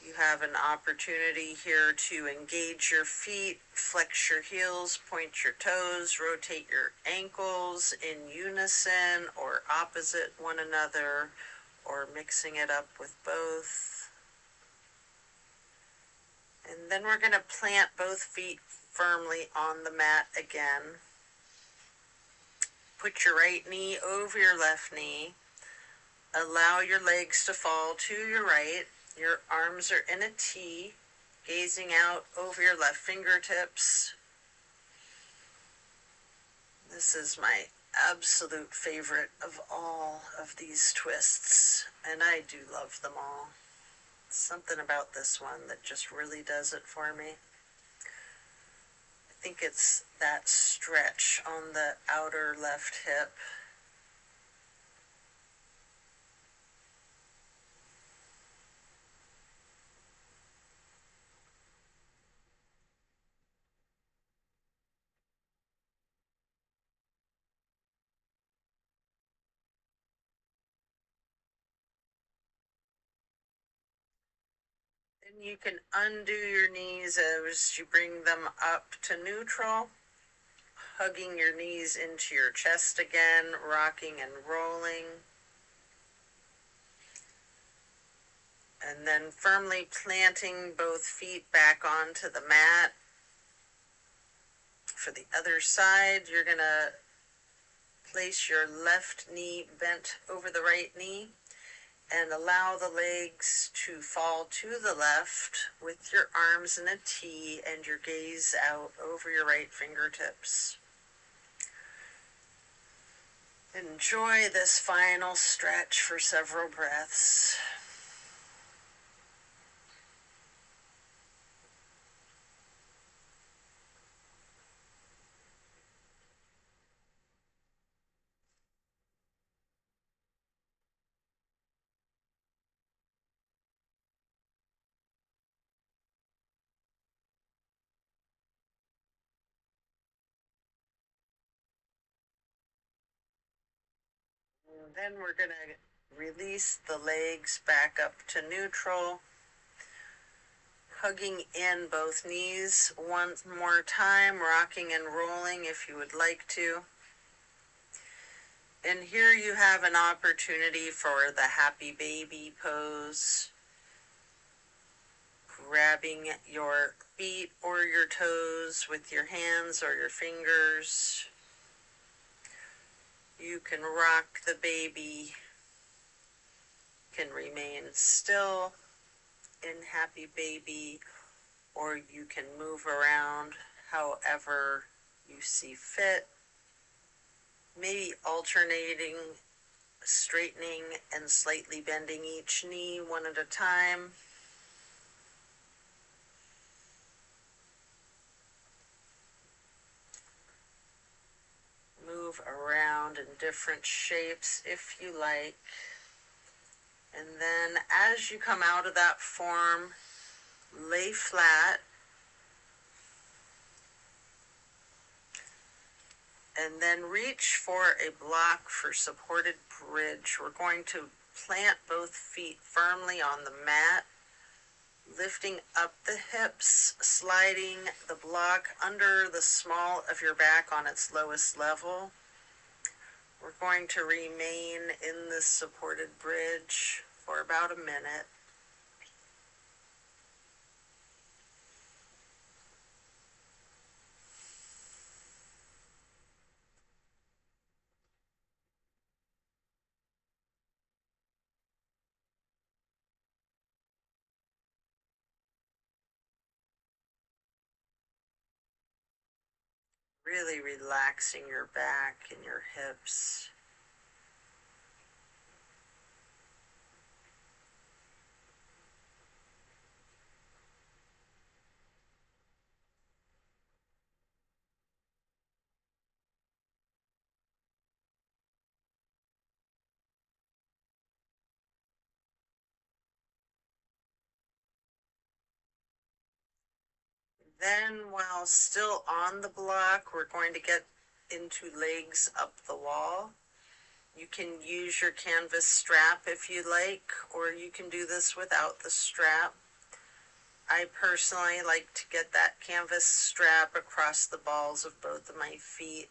You have an opportunity here to engage your feet, flex your heels, point your toes, rotate your ankles in unison or opposite one another, or mixing it up with both. And then we're going to plant both feet firmly on the mat again. Put your right knee over your left knee. Allow your legs to fall to your right. Your arms are in a T, gazing out over your left fingertips. This is my absolute favorite of all of these twists, and I do love them all. Something about this one that just really does it for me. I think it's that stretch on the outer left hip. Then you can undo your knees as you bring them up to neutral, hugging your knees into your chest again, rocking and rolling. And then firmly planting both feet back onto the mat. For the other side, you're going to place your left knee bent over the right knee and allow the legs to fall to the left with your arms in a T and your gaze out over your right fingertips. Enjoy this final stretch for several breaths. And then we're going to Release the legs back up to neutral, hugging in both knees one more time, rocking and rolling if you would like to. And here you have an opportunity for the happy baby pose, grabbing your feet or your toes with your hands or your fingers. You can rock the baby, can remain still in happy baby, or you can move around however you see fit, maybe alternating, straightening and slightly bending each knee one at a time. Move around in different shapes if you like. And then as you come out of that form, lay flat. And then reach for a block for supported bridge. We're going to plant both feet firmly on the mat, lifting up the hips, sliding the block under the small of your back on its lowest level. We're going to remain in this supported bridge for about a minute. Really relaxing your back and your hips. Then, while still on the block, we're going to get into legs up the wall. You can use your canvas strap if you like, or you can do this without the strap. I personally like to get that canvas strap across the balls of both of my feet.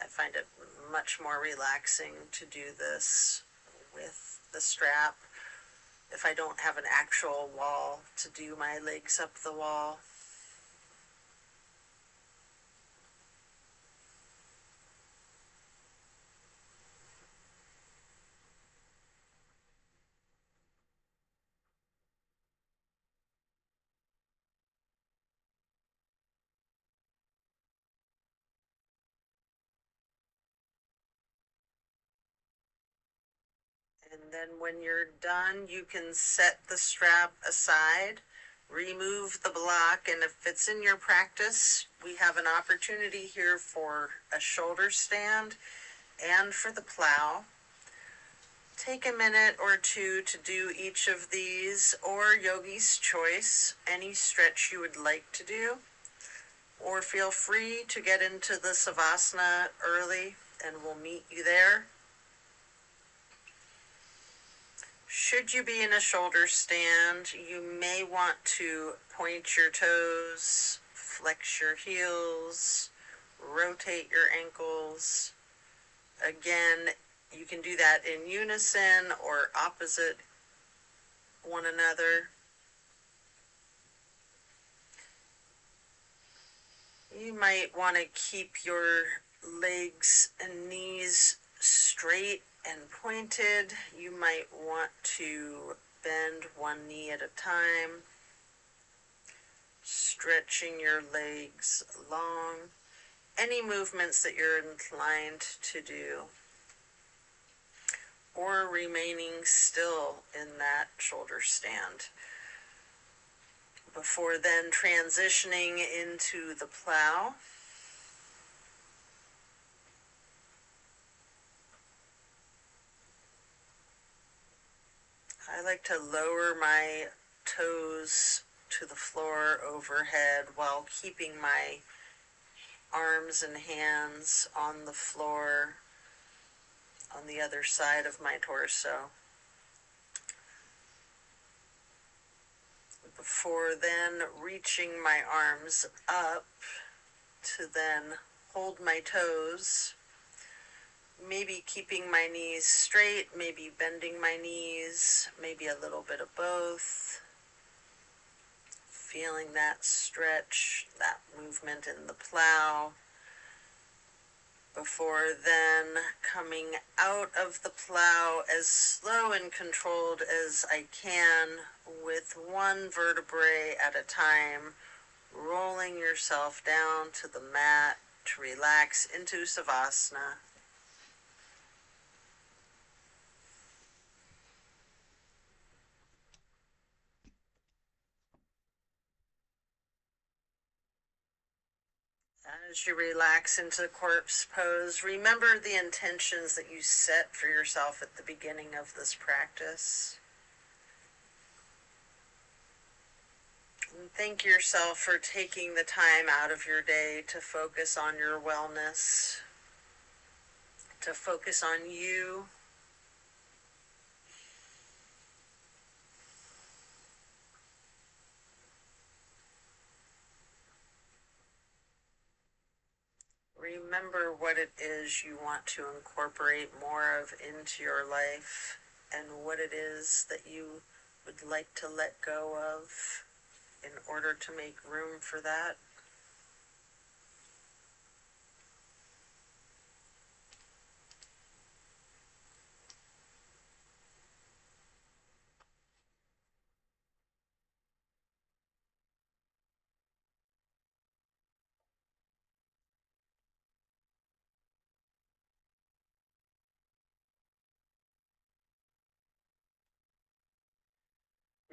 I find it much more relaxing to do this with the strap if I don't have an actual wall to do my legs up the wall. And then when you're done, you can set the strap aside, remove the block, and if it's in your practice, we have an opportunity here for a shoulder stand and for the plow. Take a minute or two to do each of these, or yogi's choice, any stretch you would like to do, or feel free to get into the savasana early and we'll meet you there. Should you be in a shoulder stand, you may want to point your toes, flex your heels, rotate your ankles. Again, you can do that in unison or opposite one another. You might want to keep your legs and knees straight and pointed. You might want to bend one knee at a time, stretching your legs long. Any movements that you're inclined to do, or remaining still in that shoulder stand. Before then transitioning into the plow. I like to lower my toes to the floor overhead while keeping my arms and hands on the floor. on the other side of my torso. Before then, reaching my arms up to then hold my toes, maybe keeping my knees straight, maybe bending my knees, maybe a little bit of both. Feeling that stretch, that movement in the plow. Before then, coming out of the plow as slow and controlled as I can, with one vertebrae at a time, rolling yourself down to the mat to relax into Savasana. As you relax into corpse pose, remember the intentions that you set for yourself at the beginning of this practice. And thank yourself for taking the time out of your day to focus on your wellness, to focus on you. Remember what it is you want to incorporate more of into your life and what it is that you would like to let go of in order to make room for that.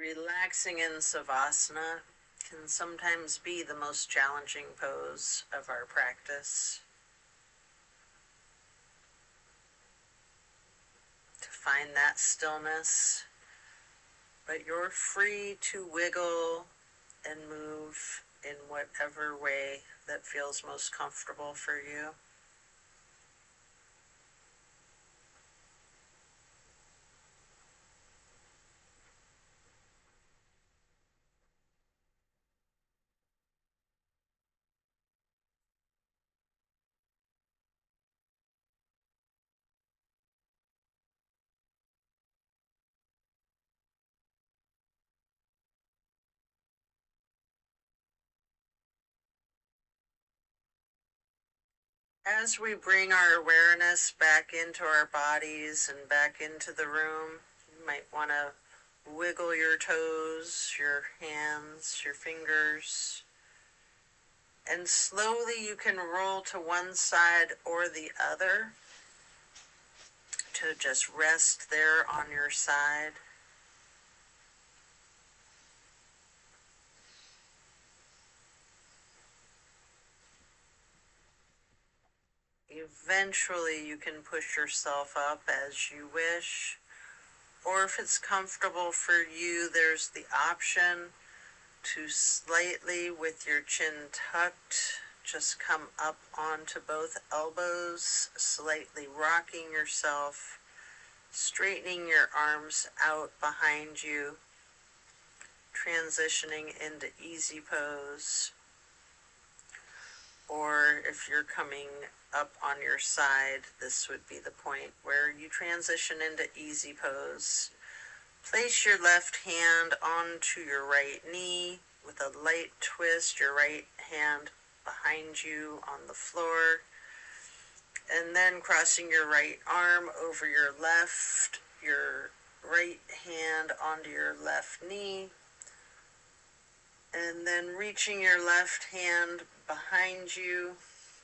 Relaxing in Savasana can sometimes be the most challenging pose of our practice. To find that stillness, but you're free to wiggle and move in whatever way that feels most comfortable for you. As we bring our awareness back into our bodies and back into the room, you might want to wiggle your toes, your hands, your fingers, and slowly you can roll to one side or the other to just rest there on your side. Eventually you can push yourself up as you wish, or if it's comfortable for you, there's the option to slightly, with your chin tucked, just come up onto both elbows, slightly rocking yourself, straightening your arms out behind you, transitioning into easy pose. Or if you're coming up on your side, this would be the point where you transition into easy pose. Place your left hand onto your right knee with a light twist, your right hand behind you on the floor, and then crossing your right arm over your right hand onto your left knee, and then reaching your left hand behind you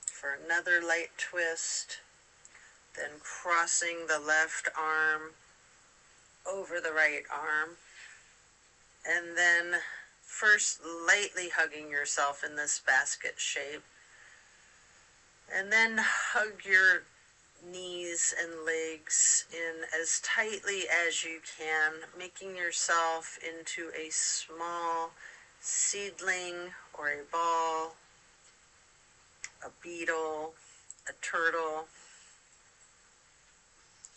for another light twist, then crossing the left arm over the right arm, and then first lightly hugging yourself in this basket shape, and then hug your knees and legs in as tightly as you can, making yourself into a small seedling or a ball, a beetle, a turtle.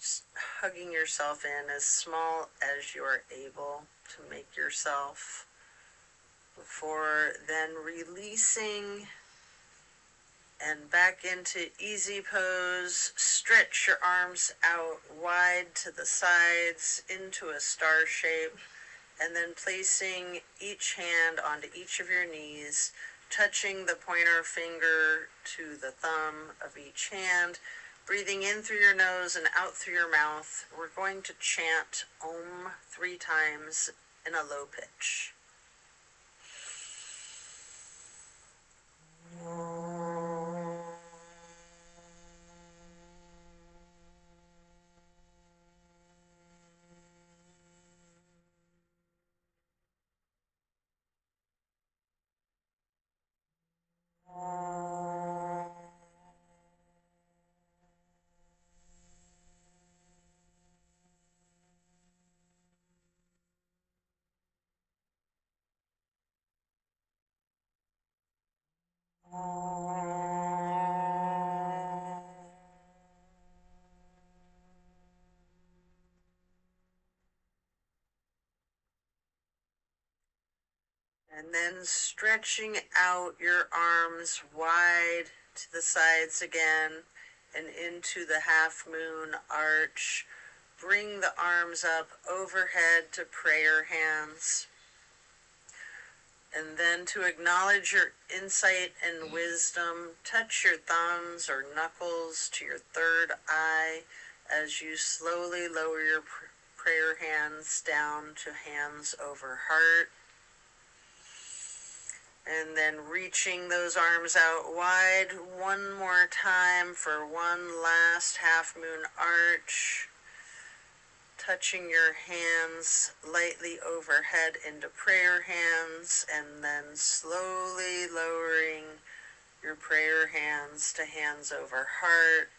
just hugging yourself in as small as you are able to make yourself, before then releasing and back into easy pose. Stretch your arms out wide to the sides into a star shape, and then placing each hand onto each of your knees, touching the pointer finger to the thumb of each hand, breathing in through your nose and out through your mouth. We're going to chant Om 3 times in a low pitch. And then stretching out your arms wide to the sides again and into the half moon arch. Bring the arms up overhead to prayer hands. And then to acknowledge your insight and wisdom, touch your thumbs or knuckles to your third eye as you slowly lower your prayer hands down to hands over heart. And then reaching those arms out wide one more time for one last half moon arch. Touching your hands lightly overhead into prayer hands, and then slowly lowering your prayer hands to hands over heart,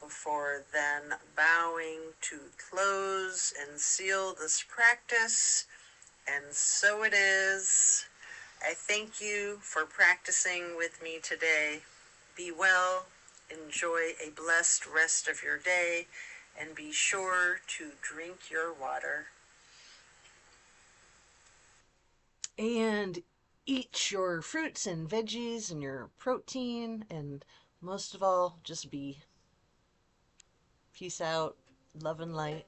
before then bowing to close and seal this practice. And so it is. I thank you for practicing with me today. Be well, enjoy a blessed rest of your day, and be sure to drink your water. And eat your fruits and veggies and your protein, and most of all, just be. Peace out. Love and light.